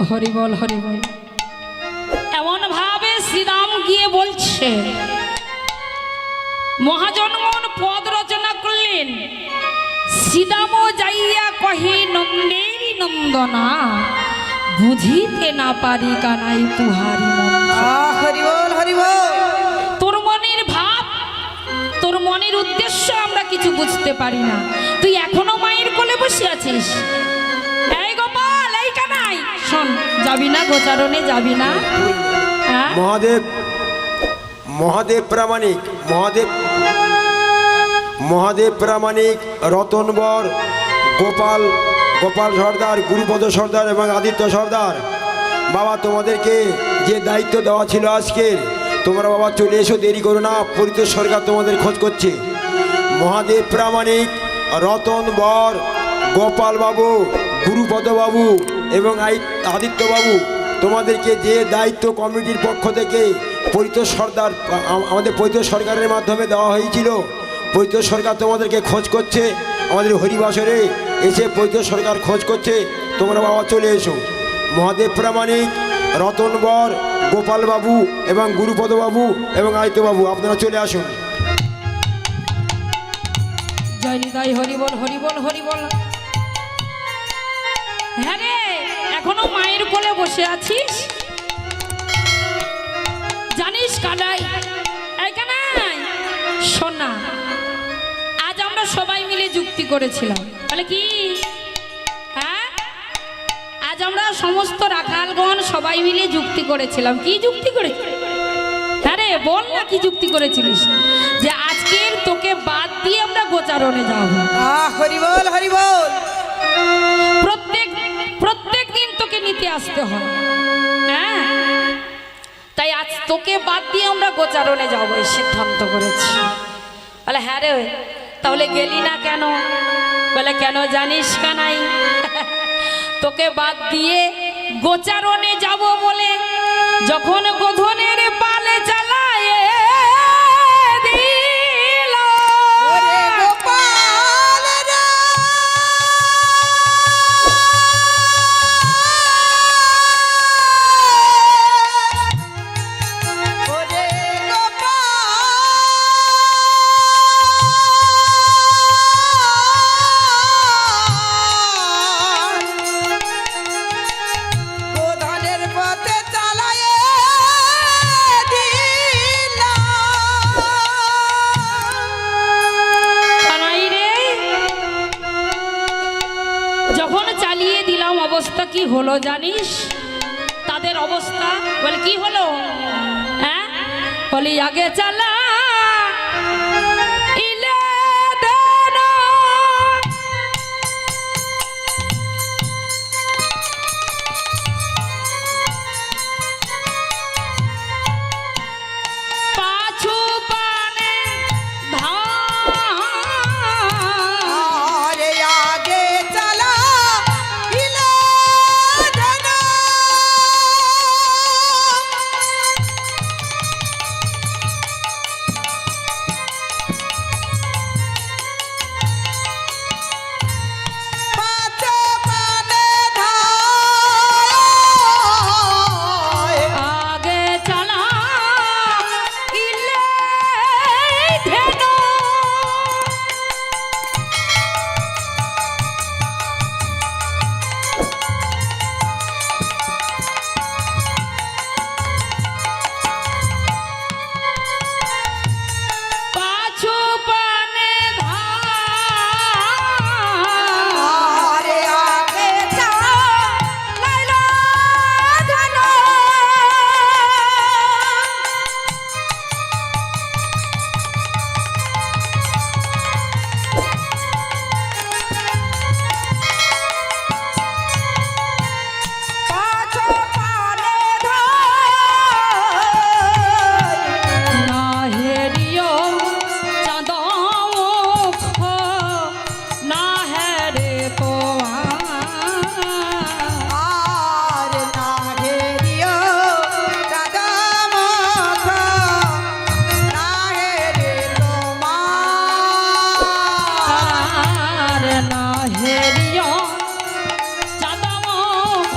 হরি বল হরি বল। এমন ভাবে শ্রীরাম গিয়ে বলছে, মহাজনগণ পদ রচনা করলেন, শ্রীরামও যাইয়া কহে নন্দেরই নন্দনা, বুঝিতে না পারি কানাই তুহারি মন। হরি বল হরি বল। তোর মনের ভাব, তোর মনের উদ্দেশ্য আমরা কিছু বুঝতে পারি না। তুই এখনো মায়ের কোলে বসে আছিস। এই গোপাল, এই কানাই, শোন, যাবি না গোচারণে, যাবি না? হ্যাঁ? মহাদেব, মহাদেব প্রামাণিক, মহাদেব প্রামাণিক, রতনবর, গোপাল সর্দার, গুরুপদ সর্দার এবং আদিত্য সর্দার, বাবা তোমাদেরকে যে দায়িত্ব দেওয়া ছিল আজকের, তোমরা বাবা চলে এসো, দেরি করো না। পরিতোষ সরকার তোমাদের খোঁজ করছে। মহাদেব প্রামাণিক, রতনবর, গোপাল বাবু, গুরুপদ বাবু এবং আদিত্য বাবু, তোমাদেরকে যে দায়িত্ব কমিটির পক্ষ থেকে পরিতোষ সর্দার, আমাদের পরিতোষ সরকারের মাধ্যমে দেওয়া হয়েছিল, পরিতোষ সরকার তোমাদেরকে খোঁজ করছে। আমাদের হরিবাসরে এসে পরিতোষ সরকার খোঁজ করছে, তোমরা বাবা চলে এসো। মহাদেব প্রামাণিক, রতনবর, গোপাল বাবু এবং গুরুপদ বাবু এবং আদিত্য বাবু, আপনারা চলে আসুন। জয় নিতাই, হরি বল হরি বল হরি বল। হ্যাঁ রে, এখনো মায়ের কোলে বসে আছিস? জানিস কানাই, এই কানাই, শোন না, আজ আমরা সবাই মিলে যুক্তি করেছিলাম। বলে কি? হ্যাঁ, আজ আমরা সমস্ত রাখালগণ সবাই মিলে যুক্তি করেছিলাম। কি যুক্তি করেছিলাম? হ্যাঁ রে, বল না, কি যুক্তি করেছিলিস? যে আজকের তোকে বাদ দিয়ে আমরা গোচারণে যাব। হরি বল হরি বল। প্রত্যেক দিন তোকে নিতে আসতে হয়। হ্যাঁ, তাই আজ তোকে বাদ দিয়ে আমরা গোচারণে যাব এই সিদ্ধান্ত করেছি। বলে হ্যাঁ রে, তাহলে গেলি না কেন? বলে কেন জানিস কানাই, তোকে বাদ দিয়ে গোচারণে যাব বলে যখন গোধনের পালে চালায় দিল, ওরে গোপাল রে, ওরে গোপাল, গোধনের পথে চালায় দিলা। কানাই রে, যখন চালিয়ে দিলাম অবস্থা কি হলো জানিস? তাদের অবস্থা বলে কি হলো? হ্যাঁ, বলি আগে চালা ইলে দেনা, পাছু পানে ধান, আরে আগে চালা ইলে দেনা, পাছে পানে ধায়, আগে চালা ইলে ধেনু, পাছু পানে ধান, আরে আগে চালাইলা ধনা, পাছে পানে ধায়, না হেরিও চাঁদমুখ, না হেরে আর না হেরিও চাঁদা মাথা, না হেরে তোমার, না হেরিও চাঁদমুখ,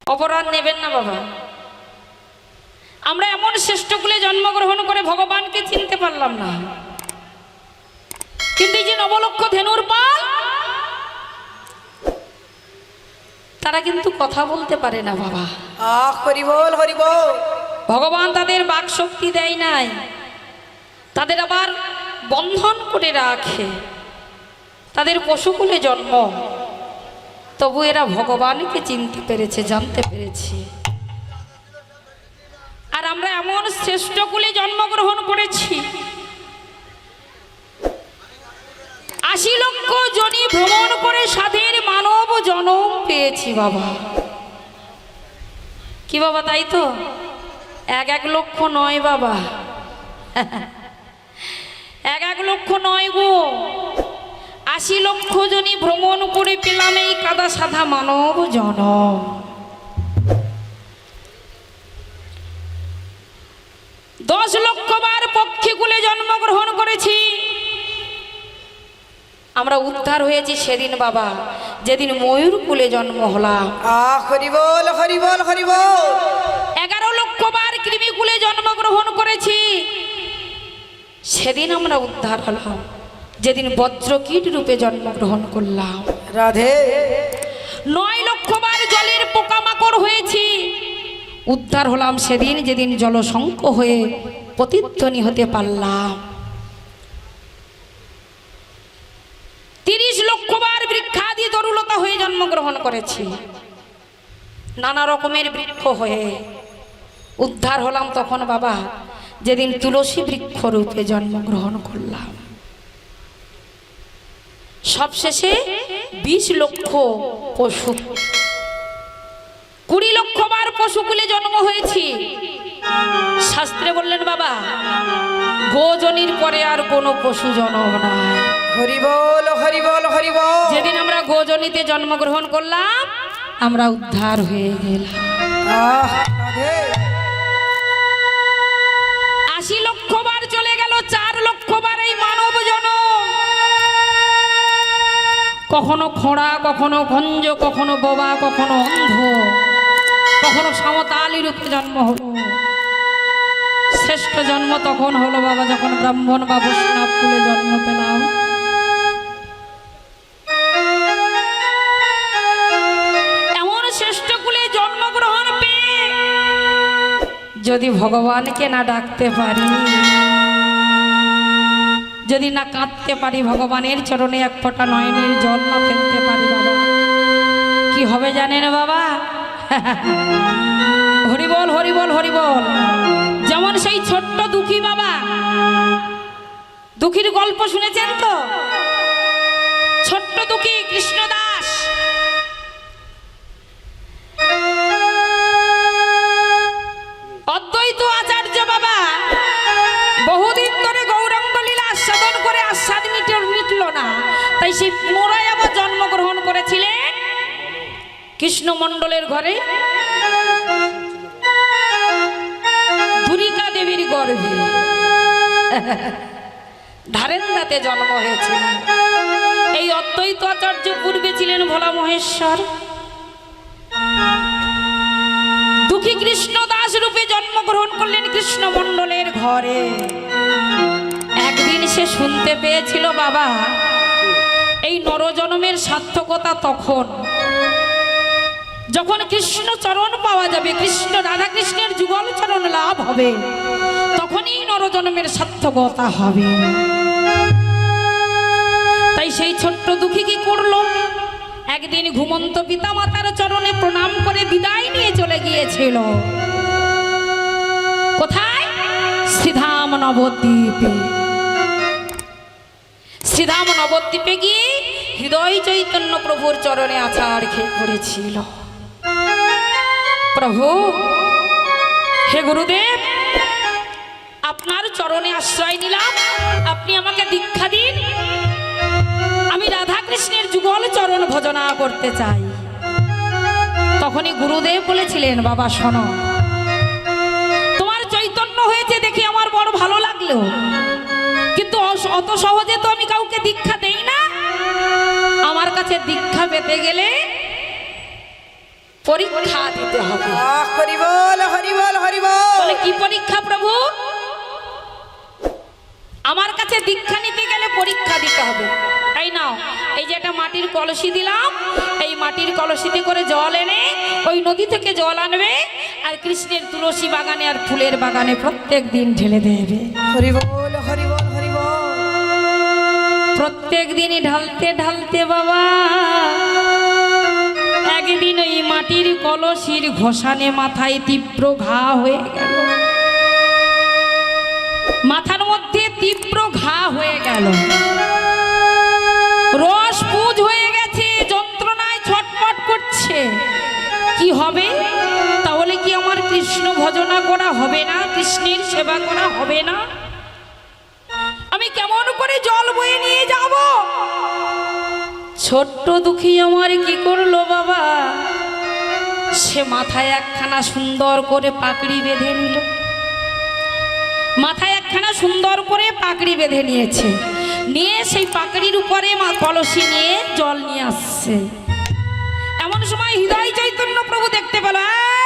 অপরাধ নেবেন না বাবা। আমরা এমন শ্রেষ্ঠ কুলে জন্মগ্রহণ করে ভগবানকে চিনতে পারলাম না, কিন্তু এই যে নবলক্ষ ধেনুর পাল, তারা কিন্তু কথা বলতে পারে না বাবা। হরি বল হরি বল। ভগবান তাদের বাক শক্তি দেয় নাই, তাদের আবার বন্ধন করে রাখে। তাদের পশুকুলে জন্ম, তবু এরা ভগবানকে চিনতে পেরেছে, জানতে পেরেছে। আর আমরা এমন শ্রেষ্ঠ কুলে জন্মগ্রহণ করেছি, ৮০ লক্ষ জনি ভ্রমণ করে সাধের মানব জনম পেয়েছি বাবা। কি বাবা, তাই তো? ১ লক্ষ নয় বাবা, ১ লক্ষ নয় গো, ৮০ লক্ষ জনি ভ্রমণ করে পেলাম এই কাদা সাধা মানব জনম। ১০ লক্ষ বার পক্ষীকুলে জন্মগ্রহণ করেছি। আমরা উদ্ধার হয়েছি সেদিন বাবা, যেদিন ময়ূর কুলে জন্ম হলাম। হরি বল হরি বল হরি বল। ১১ লক্ষ বার কৃমিকুলে জন্মগ্রহণ করেছি, সেদিন আমরা উদ্ধার হলাম যেদিন বজ্রকীট রূপে জন্মগ্রহণ করলাম। রাধে। ৯ লক্ষ বার জলের পোকামাকড় হয়েছি, উদ্ধার হলাম সেদিন যেদিন জলশঙ্খ হয়ে প্রতিধ্বনি হতে পারলাম। ৩০ লক্ষ বার বৃক্ষাদি তরুলতা হয়ে জন্মগ্রহণ করেছি, নানা রকমের বৃক্ষ হয়ে উদ্ধার হলাম তখন বাবা যেদিন তুলসী বৃক্ষ রূপে জন্মগ্রহণ করলাম। সবশেষে ২০ লক্ষ পশু, ২০ লক্ষ বার পশুকুলে জন্ম হয়েছি। শাস্ত্রে বললেন বাবা, গোজনির পরে আর কোনো পশু জন্ম নাই। হরি বল হরি বল হরি বল। যেদিন আমরা গোজনিতে জন্মগ্রহণ করলাম, আমরা উদ্ধার হয়ে গেলাম। রাধে। ৮০ লক্ষ বার চলে গেল, ৪ লক্ষ বার এই মানব জনম। কখনো খোঁড়া, কখনো গঞ্জ, কখনো বোবা, কখনো অন্ধ, কখনো সমতালী রূপে জন্ম হলো। শ্রেষ্ঠ জন্ম তখন হলো বাবা যখন ব্রাহ্মণ বা বৈষ্ণব কুলে জন্ম পেলাম। এমন শ্রেষ্ঠ কুলে জন্মগ্রহণ পেয়ে যদি ভগবানকে না ডাকতে পারি, যদি না কাঁদতে পারি, ভগবানের চরণে এক ফোঁটা নয়নের জল না ফেলতে পারি বাবা, কি হবে জানেন বাবা? হরি বল হরি বল হরি বল। যেমন সেই ছোট্ট দুঃখী বাবা, দুঃখীর গল্প শুনেছেন তো? ছোট্ট দুঃখী কৃষ্ণদাস, অদ্বৈত আচার্য বাবা বহুদিন ধরে গৌরাঙ্গ লীলা আস্বাদন করে আস্বাদ মিটল না, তাই সেই পুনরায় আবার জন্মগ্রহণ করেছিলেন কৃষ্ণমণ্ডলের ঘরে, ধুরিকা দেবীর গর্ভে ধারেন্দাতে জন্ম হয়েছিল। এই অদ্বৈত আচার্য পূর্বে ছিলেন ভোলা মহেশ্বর, দুঃখী কৃষ্ণ দাস রূপে জন্মগ্রহণ করলেন কৃষ্ণমণ্ডলের ঘরে। একদিন সে শুনতে পেয়েছিল বাবা, এই নরজন্মের সার্থকতা তখন যখন কৃষ্ণ চরণ পাওয়া যাবে, কৃষ্ণ রাধা কৃষ্ণের যুগল চরণ লাভ হবে, তখনই নরজন্মের সার্থকতা হবে। তাই সেই ছোট্ট দুঃখী কি করলো, একদিন ঘুমন্ত পিতামাতার চরণে প্রণাম করে বিদায় নিয়ে চলে গিয়েছিল। কোথায়? শ্রীধাম নবদ্বীপে। শ্রীধাম নবদ্বীপে গিয়ে হৃদয় চৈতন্য প্রভুর চরণে আছাড় খেয়ে পড়েছিল। প্রভু, হে গুরুদেব, আপনার চরণে আশ্রয় নিলাম, আপনি আমাকে দীক্ষা দিন, আমি রাধা কৃষ্ণের যুগল চরণ ভজনা করতে চাই। তখনই গুরুদেব বলেছিলেন, বাবা শোনো, তোমার চৈতন্য হয়েছে দেখে আমার বড় ভালো লাগলো, কিন্তু অত সহজে তো আমি কাউকে দীক্ষা দেই না। আমার কাছে দীক্ষা পেতে গেলে পরীক্ষা দিতে হবে। আহ হরি বল হরি বল হরি বল। বলে কি পরীক্ষা প্রভু? আমার কাছে দীক্ষা নিতে গেলে পরীক্ষা দিতে হবে। তাই নাও, এই যে একটা মাটির কলসি দিলাম, এই মাটির কলসিতে করে জল এনে ওই নদী থেকে জল আনবে আর কৃষ্ণের তুলসী বাগানে আর ফুলের বাগানে প্রত্যেক দিন ঢেলে দেবে। হরি বল হরি বল হরি বল। প্রত্যেক দিনই ঢালতে ঢালতে বাবা একদিন ওই মাটির কলসির ঘষানে মাথায় তীব্র ঘা হয়ে গেল। মাথার মধ্যে তীব্র ঘা হয়ে গেল, রস পুজ হয়ে গেছে, যন্ত্রণায় ছটফট করছে। কি হবে তাহলে? কি আমার কৃষ্ণ ভজনা করা হবে না? কৃষ্ণের সেবা করা হবে না? আমি কেমন করে জল বয়ে নিয়ে যাব? ছোট্ট দুঃখী আমার কি করলো বাবা, সে মাথায় একখানা সুন্দর করে পাকড়ি বেঁধে নিল। মাথায় একখানা সুন্দর করে পাকড়ি বেঁধে নিয়েছে, নিয়ে সেই পাকড়ির উপরে মা কলসি নিয়ে জল নিয়ে আসছে। এমন সময় হৃদয় চৈতন্য প্রভু দেখতে পেল,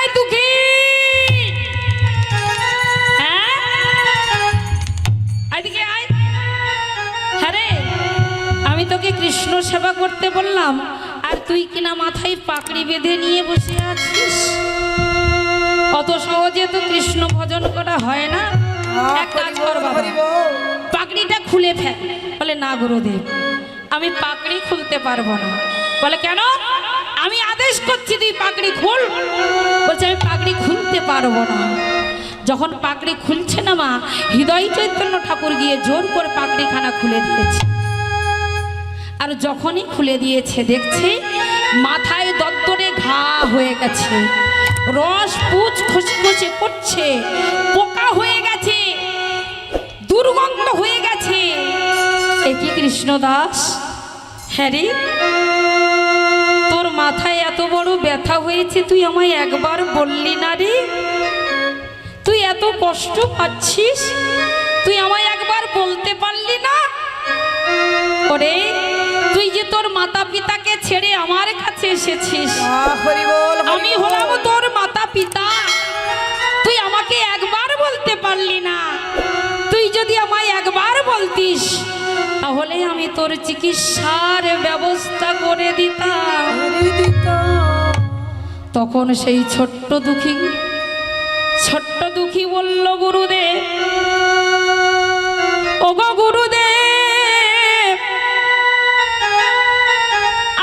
এই দুঃখী, হ্যাঁ এদিকে আয়। হ্যাঁ রে, আমি তোকে কৃষ্ণ সেবা করতে বললাম আর তুই কিনা মাথায় পাকড়ি বেঁধে নিয়ে বসে আছিস। অত সহজে তো কৃষ্ণ ভজন করা হয় না। এক কাজ কর বাবা, পাকড়িটা খুলে ফেল। বলে না গুরুদেব, আমি পাকড়ি খুলতে পারবো না। বলে কেন? আমি আদেশ করছি তুই পাকড়ি খুল। বলছে আমি পাকড়ি খুলতে পারবো না। যখন পাকড়ি খুলছে না মা, হৃদয় চৈতন্য ঠাকুর গিয়ে জোর করে পাকড়িখানা খুলে দিয়েছে। আর যখনই খুলে দিয়েছে দেখছে মাথায় দত্তরে ঘা হয়ে গেছে, রস পুচ খসে খসে পড়ছে, পোকা হয়ে গেছে, দুর্গন্ধ হয়ে গেছে। এ কি কৃষ্ণদাস? হ্যাঁ রে, তোর মাথায় এত বড় ব্যথা হয়েছে, তুই আমায় একবার বললি না রে? তুই এত কষ্ট পাচ্ছিস, তুই আমায় একবার বলতে পারলি না? ওরে, তুই যে তোর মাতা পিতাকে ছেড়ে আমার কাছে এসেছিস, আহ হরি বল হরি আমি বল। হলাম তোর মাতা পিতা, তুই আমাকে একবার বলতে পারলি না? তুই যদি আমায় একবার বলতিস তাহলে আমি তোর চিকিৎসার ব্যবস্থা করে দিতাম। হরি দিতা। তখন সেই ছোট্ট দুঃখী বলল, গুরুদেব, ওগো গুরুদেব,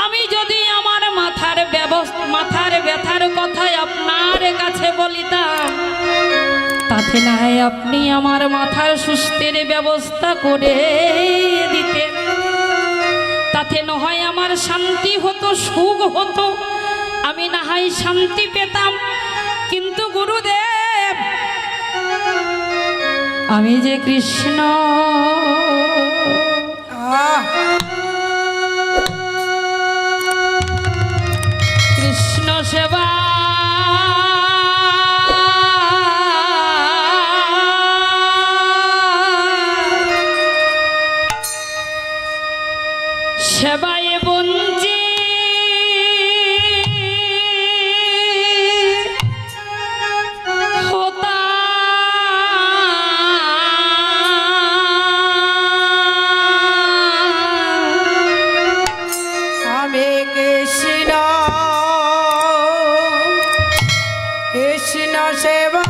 আমি যদি আমার মাথার ব্যথার কথাই আপনার কাছে বলিতাম, তাতে না হয় আপনি আমার মাথার সুস্থের ব্যবস্থা করে দিতেন। তাতে না হয় আমার শান্তি হতো, সুখ হতো, আমি না হয় শান্তি পেতাম। কিন্তু গুরুদেব, আমি যে কৃষ্ণ, আহ কৃষ্ণ সেবা সেবায় বঞ্চি হতা, আমি কৃষ্ণ কৃষ্ণ সেবা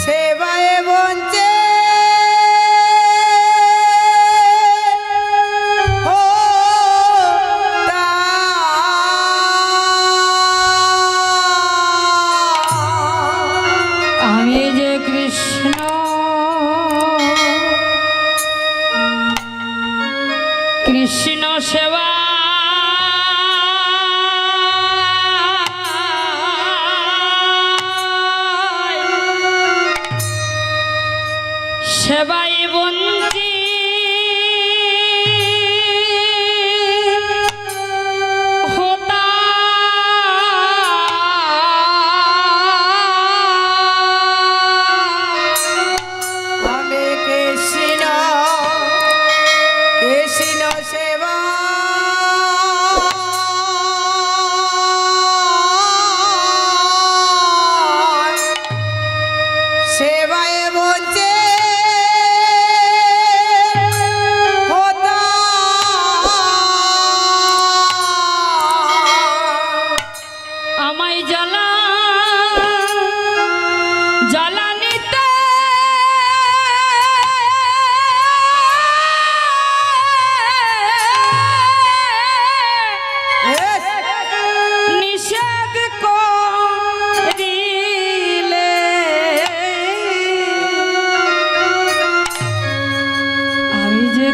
সেবায় বঞ্চে আমি যে কৃষ্ণ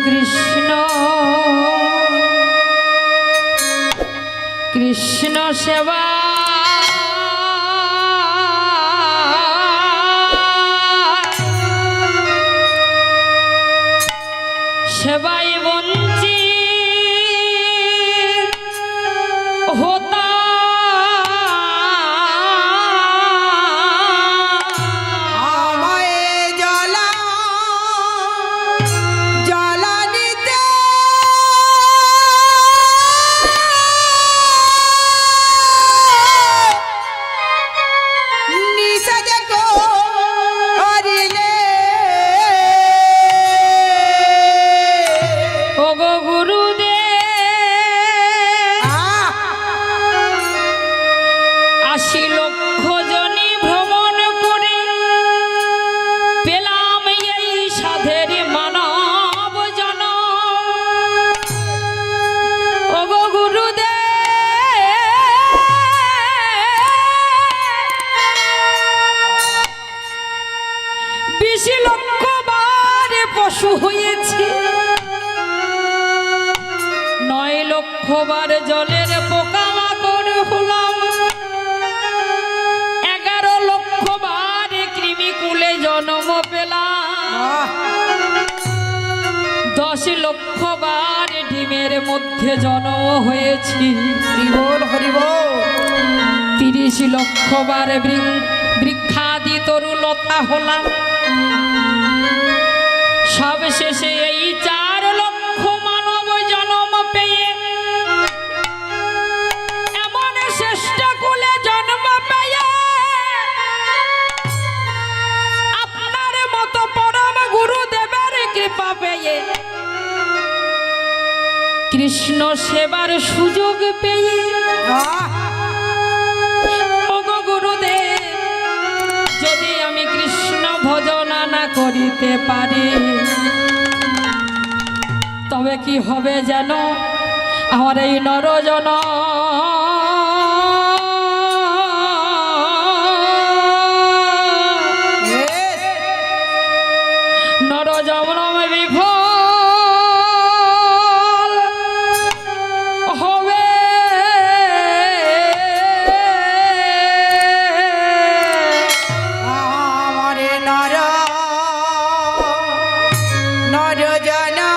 কৃষ্ণ কৃষ্ণ সেবা সেবাই বঞ্চিত হতা আমায় জ্বালা জ্বালানিতে নিষেধ করিলে ওগো গুরুদেব ৮০ লক্ষ জনি ভ্রমণ করে পেলাম এই সাধের মানব জনম। ওগো গুরুদেব ২০ লক্ষ বার পশু হয়েছে, ৯ লক্ষ বার জলের পোকামাকড় হলাম, ১১ লক্ষ বার কৃমিকুলে জন্ম পেলাম, ১০ লক্ষ বার ডিমের মধ্যে জন্ম হয়েছি, হরিবোল হরিবোল ৩০ লক্ষ বার বৃক্ষাদি তরুলতা হলাম, সব শেষে এই ৪ লক্ষ মানব জন্ম পেয়ে এমন শ্রেষ্ঠ কুলে জন্ম পেয়ে আপনার মতো পরম গুরুদেবের কৃপা পেয়ে কৃষ্ণ সেবার সুযোগ পেয়ে ওগো গুরুদেব যদি আমি কৃষ্ণ ভজনা না করিতে পারি তবে কি হবে যেন আমার এই নরজন নরজনম বিফল হবে। আমারে নর নর জনা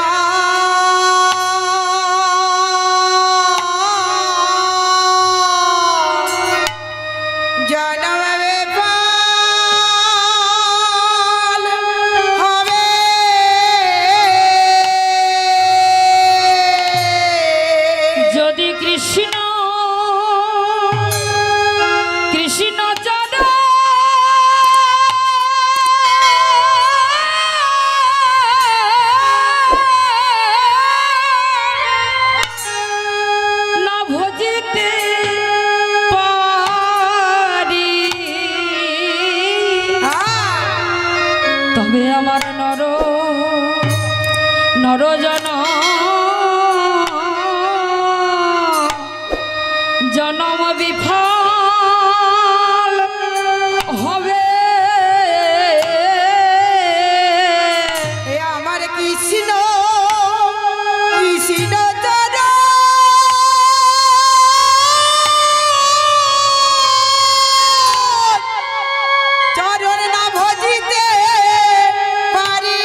জনম বিফল হবে। যদি কৃষ্ণ কৃষ্ণ চরণ না ভজিতে পারি তবে আমার নরজন জনম বিফল হবে। এ আমার কৃষ্ণ কৃষ্ণ চরণ না ভজিতে পারি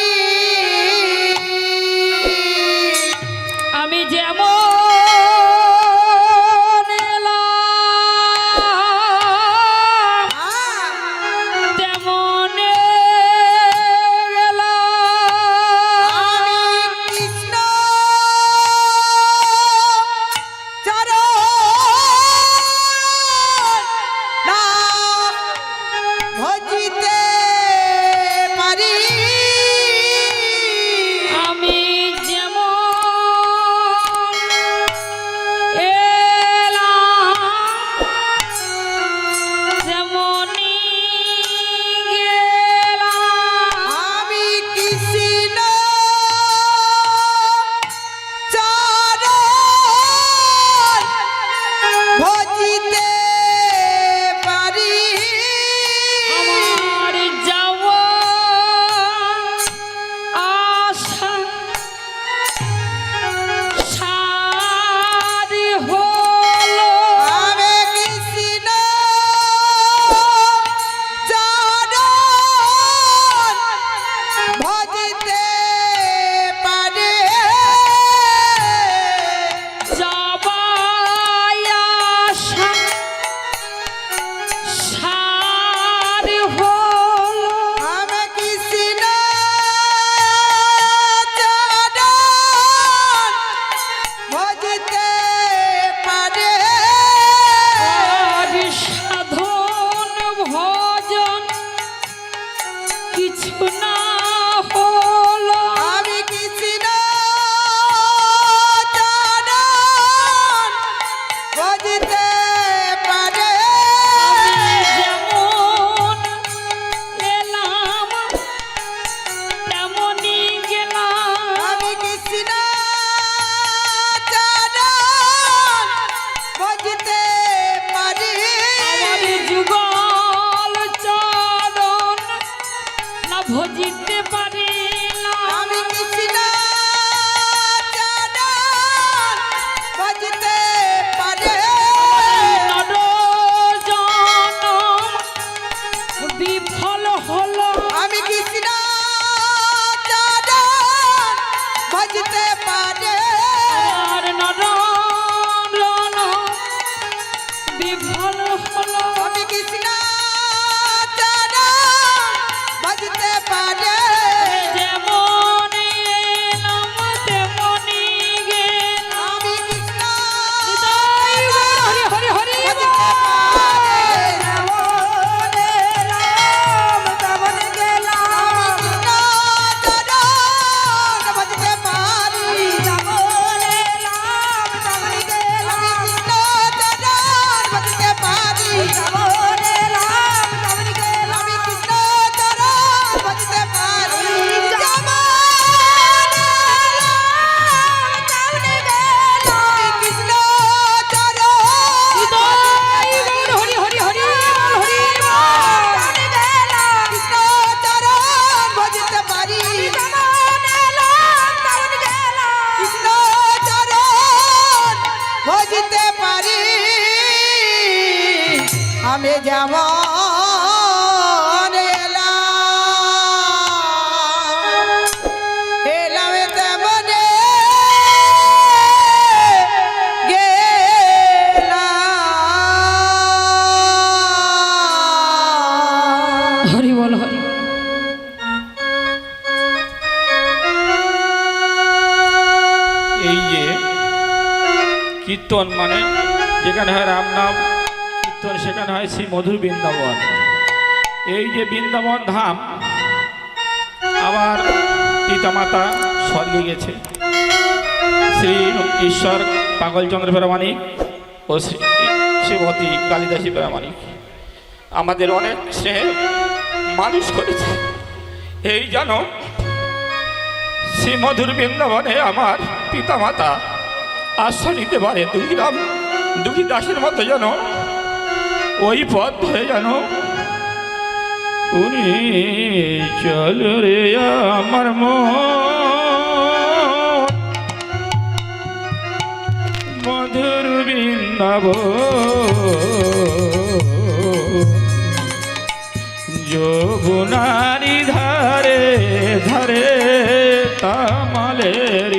আমি যেমন এলাম তেমন গেলাম। হরি বল হরি। এই যে কীর্তন মানে যেখানে হয় রাম নাম কীর্তন, সেখানে হয় শ্রী মধুর বৃন্দাবন। এই যে বৃন্দাবন ধাম, আবার পিতামাতা স্বর্গে গেছে শ্রী ঈশ্বর পাগলচন্দ্র প্রামাণিক ও শ্রীমতী কালিদাসী প্রামাণিক আমাদের অনেক স্নেহে মানুষ করেছে। এই জানো শ্রী মধুর বৃন্দাবনে আমার পিতামাতা আশ্রয় নিতে পারে। দুঃখীরাম দুঃখী দাসের মতো যেন ওই পথ ধরে যেন উনি চল রে আমার মধুর বৃন্দাবন যমুনারি ধারে ধারে তামালের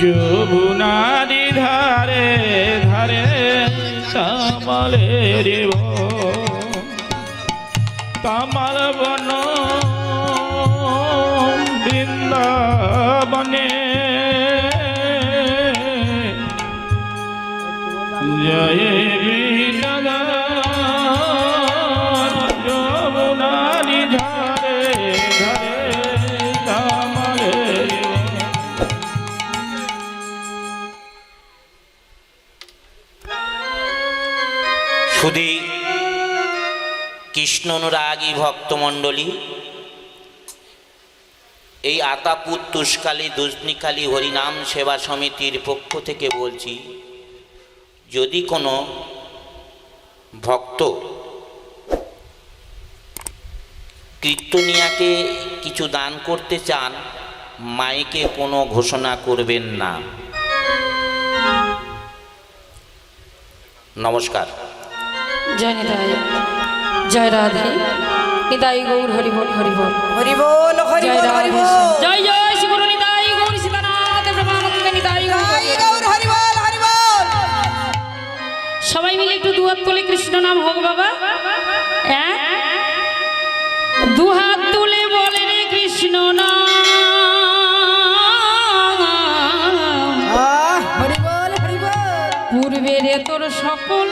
যমুনারি ধারে ধারে তামালের তামাল বন বৃন্দাবনে জয় যমুনারি ধারে ধারে তামালের সুধী কৃষ্ণ অনুরাগী ভক্তমণ্ডলী, এই আতাপুর তুষকালী দুজনিকালী হরিনাম সেবা সমিতির পক্ষ থেকে বলছি, যদি কোনো ভক্ত কীর্তনিয়াকে কিছু দান করতে চান, মাইকে কোনো ঘোষণা করবেন না। নমস্কার। জয় নিতাই, জয় রাধে, নিতাই গৌর হরি বল হরি বল। হরি বল হরি জয় বল হরি রাধে, বল। জয় জয় শ্রী গুরু নিতাই গৌর সীতানাথ প্রেমানন্দ নিতাই গৌর হরি বল। গৌর হরি বল হরি বল। সবাই মিলে একটু দুহাত তুলে কৃষ্ণ নাম হোক বাবা। হ্যাঁ, দুহাত তুলে বলে রে কৃষ্ণ নাম। হরি বল হরি বল। পূর্বে রে তোর সকল